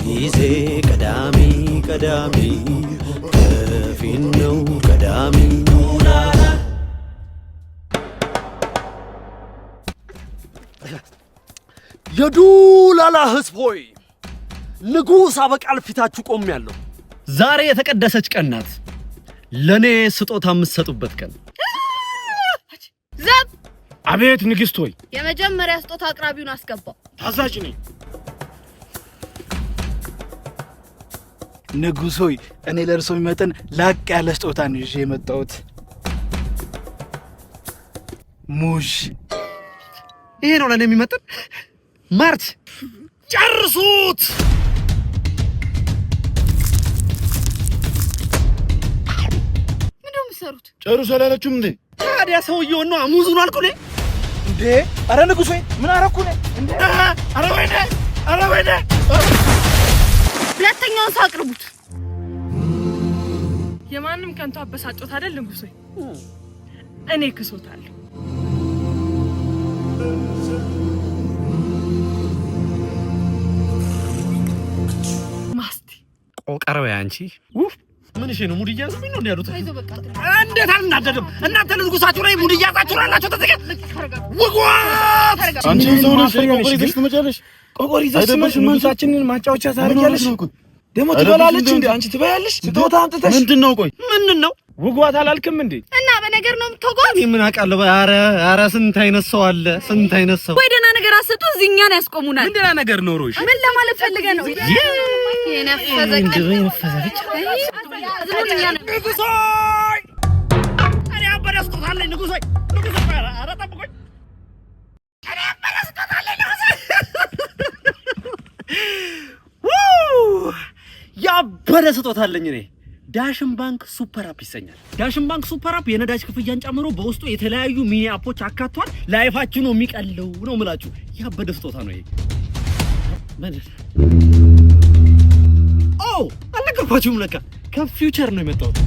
ጊዜ ቀዳሚ ከፊት ነው ቀዳሚ የዱላላ ህዝብ ሆይ ንጉስ አበቃል ፊታችሁ ቆሜያለሁ። ዛሬ የተቀደሰች ቀን ናት። ለኔ ስጦታ የምትሰጡበት ቀን። ዘብ አቤት ንግስት ሆይ። የመጀመሪያ ስጦታ አቅራቢውን አስገባው። ታዛዥ ነኝ። ንጉስ ሆይ እኔ ለርሶ የሚመጥን ላቅ ያለ ስጦታ ነው ይዤ የመጣሁት። ሙሽ ይሄ ነው ለኔ የሚመጥን። ማርች ጨርሱት። ምንድነው የምትሰሩት? ጨርሱ አላለችም እንዴ? ታዲያ ሰውየው ነው አሙዙን አልኩኝ እንዴ? አረ ንጉስ ሆይ ምን አረኩኝ እንዴ? አረ ወይኔ ሁለተኛውን ሳቅርቡት። የማንም ከንቱ አበሳጮት አይደል ንጉስ ሆይ? እኔ ክሶታለሁ። ማስቲ ቆቀረው ያንቺ ምን እሺ ነው ሙድ እያዘብኝ ነው ያሉት? አይዞህ በቃ እንዴት አልናደድም? እናንተ ንጉሳችሁ ላይ ሙድ እያዛችሁ አላችሁ። ተዘጋ ወጓት አንቺ ሰው ነሽ። ቆቆሪ ይዘሽ ትመጫለሽ። ቆቆሪ ይዘሽ መንሳችንን ማጫወቻ ታርጊያለሽ። ደሞ ትበላለች እንዴ? አንቺ ትበያለሽ? ስጦታ አምጥተሽ ምንድነው? ቆይ ምንድነው? ውጓት አላልክም እንዴ? እና በነገር ነው የምትወጓት? ምን አውቃለሁ። ኧረ ስንት አይነት ሰው አለ፣ ስንት አይነት ሰው። ወይ ደህና ነገር አሰጡ፣ እዚህኛን ያስቆሙናል። ምን ደህና ነገር ኖሮሽ? ምን ለማለት ፈልገህ ነው? የነፈዘ ብቻ ንጉሶይ እኔ አበረስቶታለኝ። ንጉሶይ ኧረ ጠብቆኝ። እኔ አበረስቶታለኝ ንጉሶይ። ያበረ ስጦታለኝ እኔ። ዳሽን ባንክ ሱፐር አፕ ይሰኛል። ዳሽን ባንክ ሱፐር አፕ የነዳጅ ክፍያን ጨምሮ በውስጡ የተለያዩ ሚኒ አፖች አካቷል። ላይፋችሁ ነው የሚቀለው ነው የምላችሁ። ያበደ ስጦታ ነው ይሄ። አልነገርኳችሁም ለካ ከፊውቸር ነው የመጣሁት።